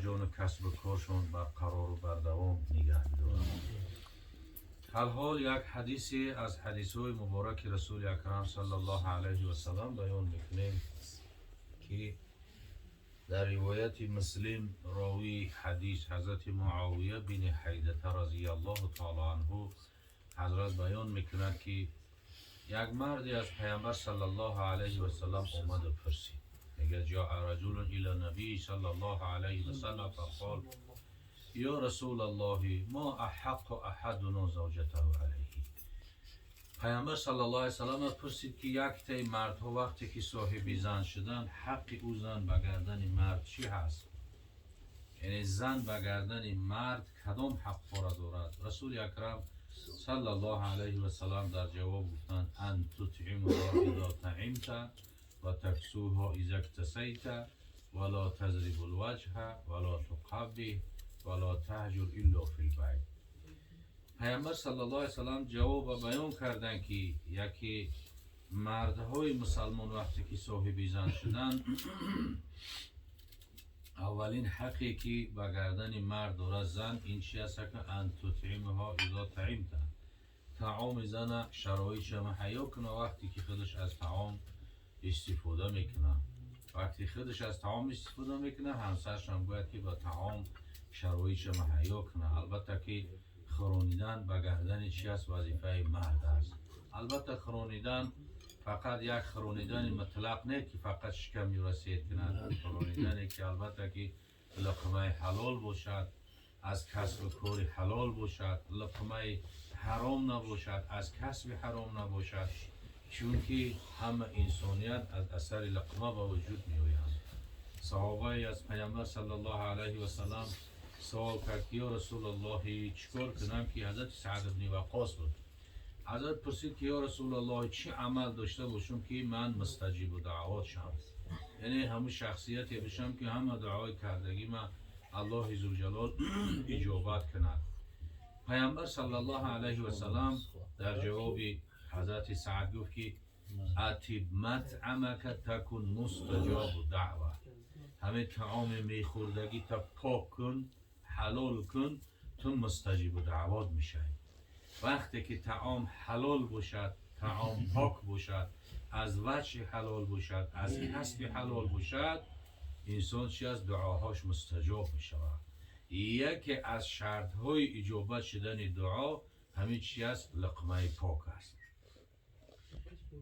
جان کسب و کارشون برقرار و بردوام نگه دارند. حال یک حدیثی از حدیث‌های مبارک رسول اکرم صلی الله علیه و سلم بیان میکنیم که در روایت مسلم راوی حدیث حضرت معاویه بن حیدة رضی الله تعالی عنه حضرت بیان میکند که یک مردی از پیامبر صلی الله علیه و سلم آمد و پرسید، میگه جاء رجل الی نبی صلی الله علیه و سلم فقال یا رسول الله ما احق احدنا زوجته علیه. پیامبر صلی الله علیه و سلم پرسید که یک تای مردها وقتی که صاحب زن شدن حق او زن به گردن مرد چی هست؟ یعنی زن به گردن مرد کدام حق را دارد؟ رسول اکرم صلی الله علیه و سلم در جواب گفتند ان تطعمها اذا طعمت و تکسوها اذا اکتسیت ولا تضرب الوجه ولا تقبح ولا تهجر الا فی البیت. پیامبر صلی الله علیه و سلم جواب بیان کردند که یکی مردهای مسلمان وقتی که صاحب زن شدن اولین حقی که به گردن مرد دارد زن این چی است که ان تطعمها اذا طعمت، طعام زن شرایطش مهیا کنه وقتی که خودش از طعام استفاده میکنه. وقتی خودش از طعام استفاده میکنه همسرش هم باید که با طعام شرایطش مهیا کنه. البته که خورانیدن به گردن چی است؟ وظیفه مرد است. البته خورانیدن فقط یک خورانیدن مطلق نه که فقط شکم رسید کنند، خورانیدنی که البته که لقمه حلال باشد، از کسب کار حلال باشد، لقمه حرام نباشد، از کسب حرام نباشد، چون که همه انسانیت از اثر لقمه به وجود می آید. صحابه از پیامبر صلی الله علیه و سلم سوال کرد که یا رسول الله چیکار کنم که حضرت سعد بن وقاص بود. حضرت پرسید که یا رسول الله چه عمل داشته باشم که من مستجیب دعوات شم، یعنی همون شخصیتی بشم که همه دعای کردگی من الله عزوجلال اجابت کند. پیامبر صلی الله علیه و سلم در جواب حضرت سعد گفت که اتیب مطعمک تکن مستجاب دعوه، همه طعام میخوردگی تا پاک کن، حلال کن، تو مستجیب دعوات میشه. وقتی که طعام حلال باشد، طعام پاک باشد، از وجه حلال باشد، از کسب حلال باشد، انسان چی از دعاهاش مستجاب می شود. یکی از شرط های اجابت شدن دعا همین چی است؟ لقمه پاک است.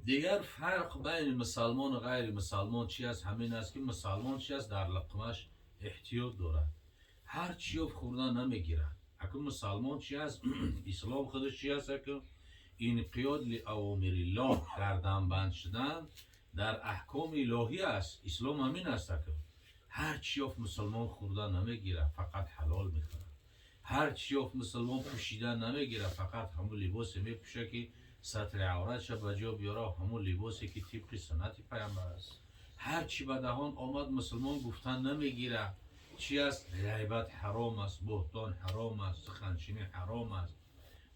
دیگر فرق بین مسلمان و غیر مسلمان چی است؟ همین است که مسلمان چی است؟ در لقمهش احتیاط دارد، هر چی خوردن نمیگیرد. اکنون مسلمان چی است؟ اسلام خودش چی است که انقیاد لأوامر الله گردن بند شدن در احکام الهی است. اسلام همین است که هر چی مسلمان خوردن نمیگیره، فقط حلال میخوره. هر چی مسلمان پوشیدن نمیگیره، فقط همون لباسی میپوشه که ستر عورتش بجا بیاره، همون لباسی که طبق سنت پیامبر است. هر چی به دهان آمد مسلمان گفتن نمیگیره. چی است؟ غیبت حرام است، بهتان حرام است، سخنچینی حرام است.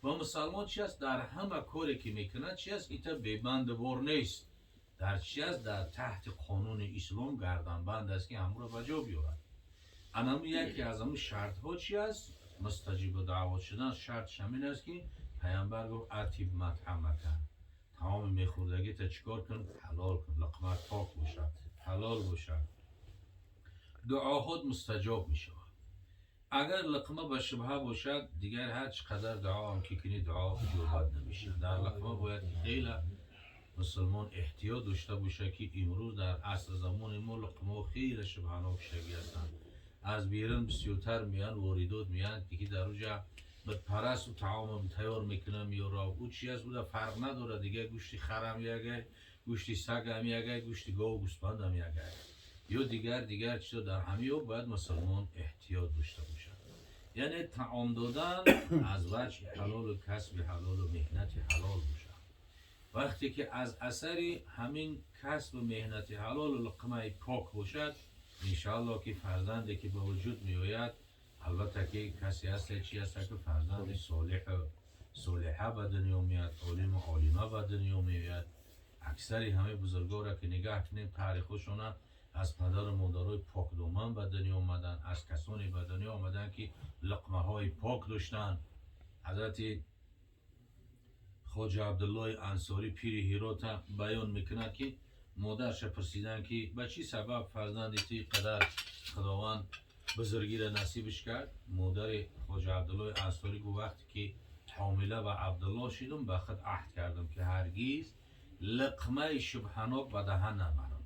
و مسلمان چی است؟ در همه کاری که میکنه چی است؟ ایتا ببند وار نیست. در چی است؟ در تحت قانون اسلام گردن بند است که همون رو بجا بیارد. انم یکی از همون شرط ها چی است؟ مستجیب دعوت شدن. شرط شمین است که پیامبر گفت اتیب مطعمک، تمام میخوردگی تا چیکار کن؟ حلال کن، لقمه پاک باشد، حلال باشد، دعاهات مستجاب می شود. اگر لقمه به شبهه باشد دیگر هر چقدر دعا هم که کنی دعا اجابت نمیشه. در لقمه باید خیلی مسلمان احتیاط داشته باشه که امروز در عصر زمان ما لقمه خیلی شبهانه شگی هستند. از بیرون بسیارتر میان واردات میان که در اونجا به پرست و طعام تیار میکنه میاره. او چی است؟ بوده فرق نداره دیگه، گوشت خر هم یگه، گوشت سگ هم یگه، گوشت گاو و گوسفند هم یگه، یا دیگر چیزا در همه باید مسلمان احتیاط داشته باشد. یعنی طعام دادن از وجه حلال و کسب حلال و مهنت حلال باشد. وقتی که از اثر همین کسب و مهنت حلال و لقمه پاک باشد، انشاءالله که فرزندی که به وجود می آید، البته که کسی هست چی هست که فرزند صالحه به دنیا میاد، عالم و عالمه به دنیا میاد. اکثری همه بزرگا را که نگاه کنیم تاریخشون از پدر و مادرای پاک دامن به دنیا آمدن، از کسانی به دنیا آمدن که لقمه های پاک داشتن. حضرت خواجه عبدالله انصاری پیر هرات بیان میکنه که مادرش پرسیدن که به چی سبب فرزند تی قدر خداوند بزرگی را نصیبش کرد. مادر خواجه عبدالله انصاری گفت وقتی که حامله و عبدالله شدم به خود عهد کردم که هرگیز لقمه شبهناک به دهن نبرم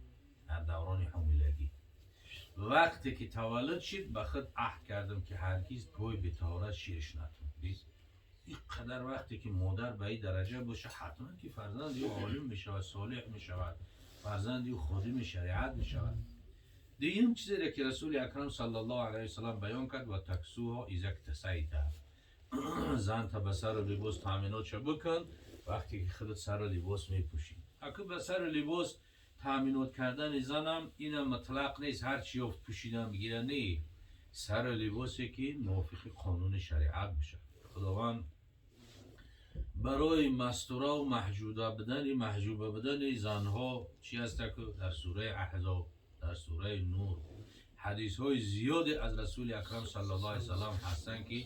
در دوران حاملگی. وقتی که تولد شد به خود عهد کردم که هرگیز پای به طهارت شیرش نتونم. این قدر وقتی که مادر به این درجه باشه حتما که فرزند او عالم میشود، صالح میشود، فرزند او خادم شریعت میشود. دیگه چیزی را که رسول اکرم صلی الله علیه وسلم بیان کرد و تکسوها اذا اکتسیت، زن تا به سر و لباس تامینات بکن وقتی که خودت سر و لباس میپوشی. اگه به سر و لباس تامینات کردن زنم این مطلق نیست هر چی افت پوشیدن بگیره، نه، سر و لباسی که موافق قانون شریعت بشه. خداوند برای مستوره و محجوبه بدن زنها چی هست که در سوره احزاب، در سوره نور حدیث های زیادی از رسول اکرم صلی الله علیه وسلم هستن که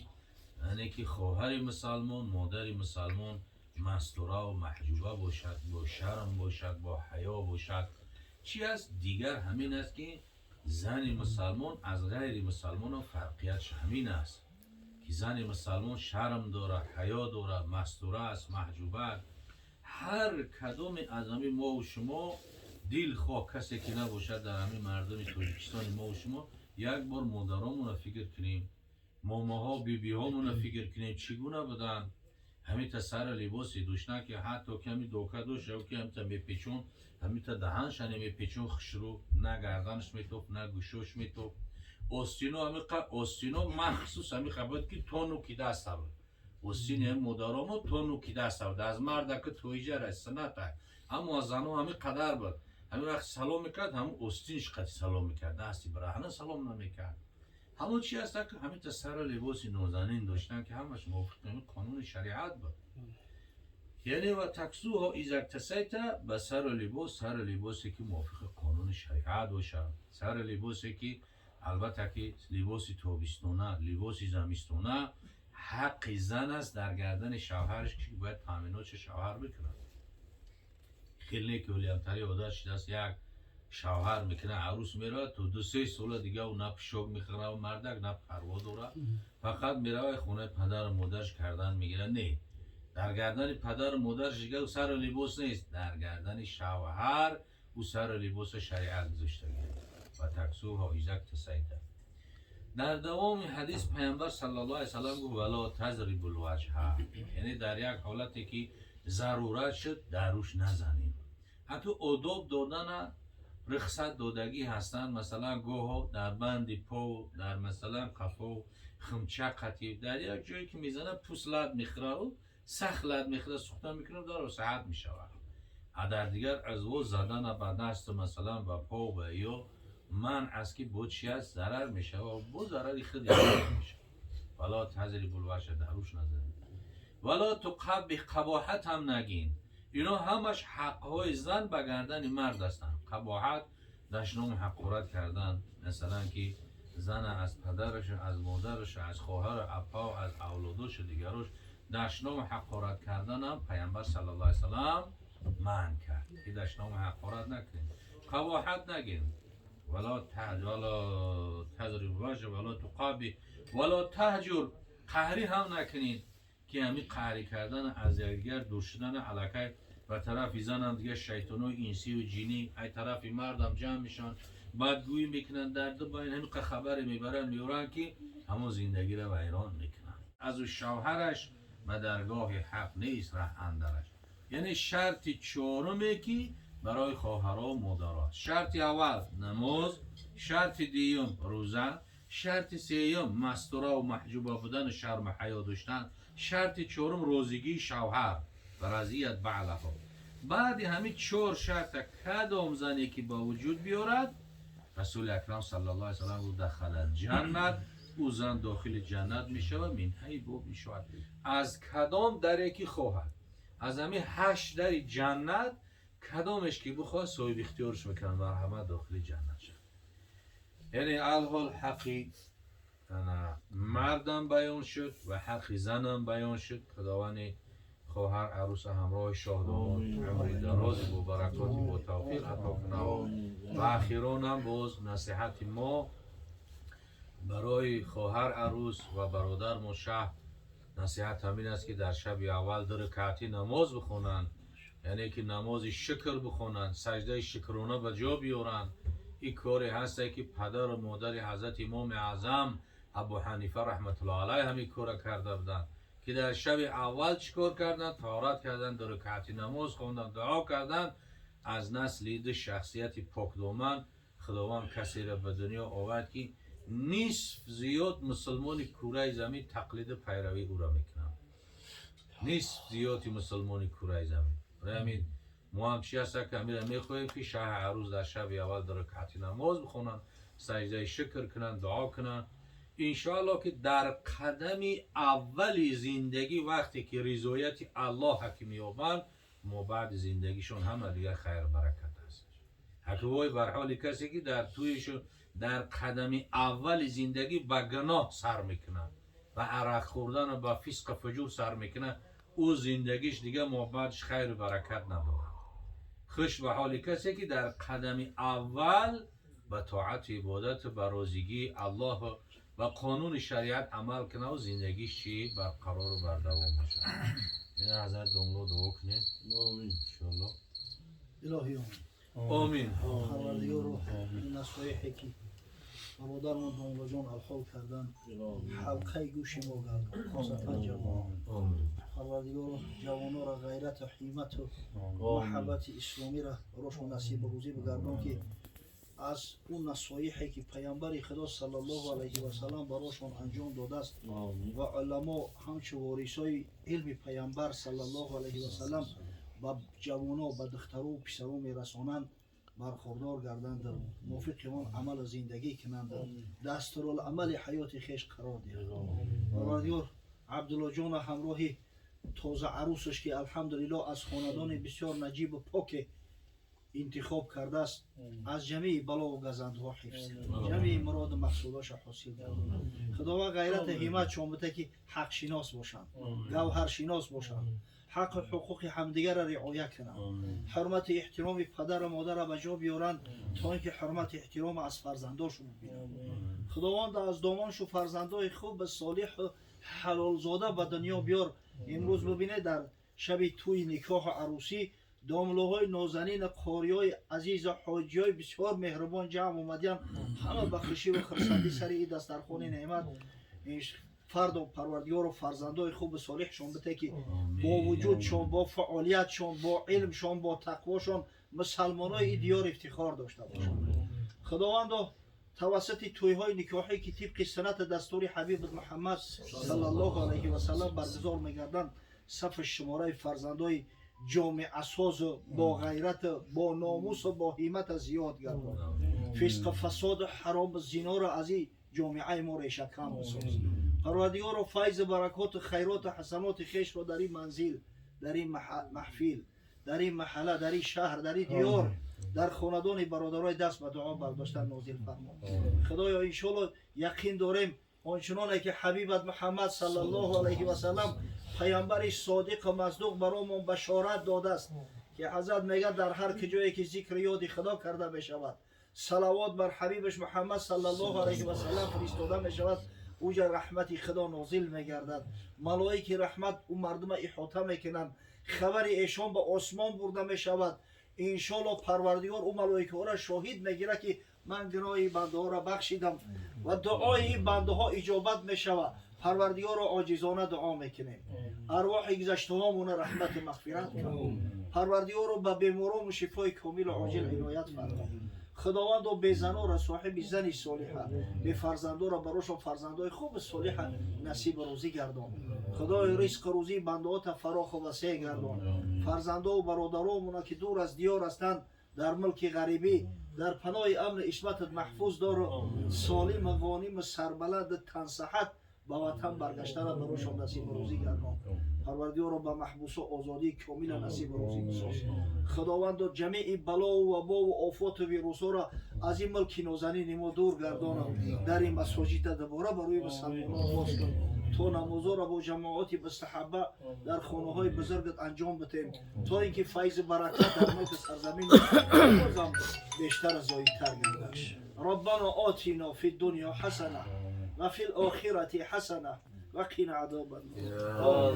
یعنی که خواهر مسلمان، مادر مسلمان مستوره و محجوبه باشد، با شرم باشد، با حیا باشد. چی است دیگر همین است که زن مسلمان از غیر مسلمان فرقیتش همین است که زن مسلمان شرم داره، حیا داره، مستوره است، محجوبه. هر کدام از همین ما و شما دل خواه کسی که نباشد در همین مردم تاجیکستان ما و شما یک بار مادرامون رو فکر کنیم، ماماها بیبی هامون رو فکر کنیم چگونه بودن. همین تا سر لباسی دوشنه که حتی کمی دوکه داشت و که همین تا میپیچون، همین تا دهنش میپیچون خشرو، نه گردنش میتوب نه گوشوش میتوب. آستینو همین آستینو مخصوص همین خبرد که تونو کی دست بود. آستین هم مادرامو تونو کی دست بود. از مرد که تویجه را سنت اما از زنو همین قدر بود. همین وقت سلام میکرد همون آستینش قد سلام میکرد، دستی برهنه سلام نمیکرد. همون چی هست که همین تا سر لباسی نازنین داشتن که همش موافق قانون شریعت بود. یعنی و تکسوها اذا اکتسیت، به سر لباس، سر لباسی که موافق قانون شریعت باشه، سر لباسی که البته که لباسی تابستونه، لباسی زمستونه حق زن است در گردن شوهرش که باید تامینات شوهر بکنه. خیلی که ولیمتری عادت شده است یک شوهر میکنه عروس میره تو 2-3 سال دیگه و نه پشاک میخوره و مردک نه پروا داره، فقط میره خونه پدر و مادرش کردن میگیره. نه، در گردن پدر و مادرش دیگه او سر و لباس نیست، در گردن شوهر او سر و لباس شریعت گذاشته و تکسوها اذا اکتسیت. در دوام حدیث پیامبر صلی الله علیه وسلم گفت ولا تضربوا الوجه، یعنی در یک حالتی که ضرورت شد در روش نزنیم. حتی آداب دادن رخصت دادگی هستن، مثلا گوه در بند پا، در مثلا قفا خمچه قطیب، در یک جایی که میزنه پوست لد میخوره و سخت لد میخوره سوختن میکنه داره و صحت میشود. در دیگر از او زدن به دست مثلا و پا و یا من از که بود چی هست ضرر میشه و با ضرری خود میشه. ولا تضربوا الوجه، در روش نزنید. ولا قباحت هم نگین. اینا همش حقهای زن به گردن مرد هستن. قباحت دشنام حقارت کردن، مثلا که زن از پدرش، از مادرش، از خواهر اپا، از اولادش و دیگرش دشنام حقارت کردن هم پیامبر صلی الله علیه وسلم منع کرد که دشنام حقارت نکنیم، قباحت نگیم. ولا تضرب وجه ولا تقابی ولا تهجر، قهری هم نکنین که همین قهری کردن از یکدیگر دور شدن علاقه و طرف زن هم دیگه شیطان و انسی و جینی ای طرف مردم جمع میشن بدگویی میکنن، در دو باین همین خبر میبرن میورن که همون زندگی رو ویران میکنن. از او شوهرش به درگاه حق نیست ره اندرش. یعنی شرط چهارمی که برای خواهرها و مادرها، شرط اول نماز، شرط دیوم روزه، شرط سوم مستوره و محجوبه بودن و شرم و حیا داشتن، شرط چهارم روزگی شوهر و رضیت بعلها. بعد همین 4 شرط کدام زنی که با وجود بیارد رسول اکرم صلی الله علیه وسلم رو دخل جنت، او زن داخل جنت میشه و منهای باب میشود. از کدام در یکی خواهد از همین 8 در جنت کدامش که بخواد صاحب اختیارش بکنن و همه داخل جنت شد. یعنی الحال حقی مردم بیان شد و حق زنم بیان شد. خداوند خواهر عروس همراه شاهدامان عمری دراز با برکات با توفیق عطا کنه. و اخیران هم باز نصیحت ما برای خواهر عروس و برادر ما شهر نصیحت همین است که در شب اول 2 رکعتی نماز بخونن، یعنی که نماز شکر بخونن، سجده شکرانه به جا بیارن. این کاری هست که پدر و مادر حضرت امام اعظم ابو حنیفه رحمت الله علیه همین کار کرده بودن که در شب اول چیکار کردن؟ طهارت کردن، 2 رکعتی نماز خوندن، دعا کردن. از نسل شخصیت پاکدامن خداوند کسی را به دنیا آورد که نصف زیاد مسلمان کره زمین تقلید پیروی او را میکنن. نصف زیادی مسلمان کره زمین. همین ما هم چی هست که همین میخواهیم که شاه عروس در شب اول 2 رکعتی نماز بخونن، سجده شکر کنن، دعا کنن. انشاءالله که در قدم اول زندگی وقتی که رضایت الله حکمی یابند، ما بعد زندگیشون همه دیگه خیر برکت هست. حکوای بر حال کسی که در تویشون در قدم اول زندگی به گناه سر میکنه و عرق خوردن و به فسق و فجور سر میکنه، او زندگیش دیگه ما بعدش خیر و برکت نداره. خوش به حال کسی که در قدم اول به طاعت عبادت برازیگی الله و قانون شریعت عمل کنه و زندگیش چی برقرار و بردوام بشه. این حضرت دنگلو دعا کنه. آمین انشاءالله. الهی آمین. پروردگار رو این نصایحی که برادرمان دنگلو جان الحال کردن حلقه گوش ما گردن، خاصتا جوان. پروردگار رو جوانان را غیرت و حیمت و محبت اسلامی را براشون نصیب روزی بگردان که از اون نصایحی که پیامبر خدا صلی الله علیه و سلم براشون انجام داده است و علما همچو وارثای علم پیامبر صلی الله علیه و سلم با جوانا و دخترها و پسرها میرسانند، برخوردار گردند، موافق اون عمل زندگی کنند، دستورالعمل حیات خیش قرار دهند. پروردگار عبدالله جان همراه تازه عروسش که الحمدلله از خاندان بسیار نجیب و پاک انتخاب کرده است، از جمعی بلا و گزندها حفظ کرد، جمعی مراد مقصوداش حاصل کرد. خداوند غیرت همت شامته که حق شناس باشند، گوهر شناس باشند، حق و حقوق همدیگر را رعایت کنند، حرمت احترام پدر و مادر را به جا بیارند تا اینکه حرمت احترام از فرزنداشون ببینند. خداوند از دامانش و فرزندای خوب صالح و حلال زاده به دنیا بیار. امروز ببینه در شب توی نکاح عروسی داملوهای نازنین قاریای عزیز و حاجیای بسیار مهربان جمع اومدن، همه به خوشی و خرسندی سر این دسترخوان نعمت فرد و پروردگار و فرزندای خوب صالحشون بده که با وجودشون، با فعالیتشون، با علمشون، با تقواشون مسلمانای این دیار افتخار داشته باشند. خداوند توسط تویهای نکاحی که طبق سنت دستور حبیب محمد صلی الله علیه و سلم برگزار می‌گردند، صف شماره فرزندای جامع اساس با غیرت، با ناموس و با همت زیاد گردان. فسق و فساد و حرام زنا را از این جامعه ما ریشه کم بساز. پروردگار و فیض برکات و خیرات و حسنات خیش را در این منزل، در این محفل، در این محله، در این شهر، در این دیار، در خاندان برادرای دست به دعا برداشتن نازل فرما. خدایا انشالله یقین داریم آنچنانه که حبیبت محمد صلی الله علیه و سلم پیامبرش صادق و مصدوق برامون بشارت داده است که حضرت میگه در هر جایی که ذکر یاد خدا کرده بشود، صلوات بر حبیبش محمد صلی الله علیه و سلم فرستاده میشود، اوجا رحمت خدا نازل میگردد، ملائکه رحمت او مردم احاطه میکنند، خبر ایشان به آسمان برده میشود. انشالله پروردگار او ملائکه ها را شاهد میگیره که من گناه بنده ها را بخشیدم و دعای بنده ها اجابت میشود. پروردگار را عاجزانه دعا میکنیم، ارواح گذشته هامون رحمت و مغفرت کنیم. پروردگار را به بیماران و شفای کامل و عاجل عنایت فرما. خداوند و به زنا را صاحب زنی صالحه، به فرزندا را براشون فرزندای خوب صالحه نصیب روزی گردان. خدای رزق روزی بنده ها تا فراخ و وسع گردان. فرزندا و برادرامون که دور از دیار هستند در ملک غریبی در پناه امن عصمتت محفوظ دار، سالم و غانم و سربلند تن صحت به وطن برگشته را براشون نصیب روزی گردان. پروردگار را به محبوس و آزادی کامل نصیب روزی بساز. خداوند جمیع بلا و وبا و آفات و ویروس را از این ملک نازنین ما دور گردانم، در این مساجد دوباره بروی مسلمانان باز کن تا نمازها را با جماعات مستحبه در خانه های بزرگت انجام بدهیم تا اینکه فیض برکت در ملک سرزمین بازم بیشتر از زایدتر گردد. ربنا آتنا فی الدنیا حسنه و فی الاخرة حسنه و قنا عذاب النار.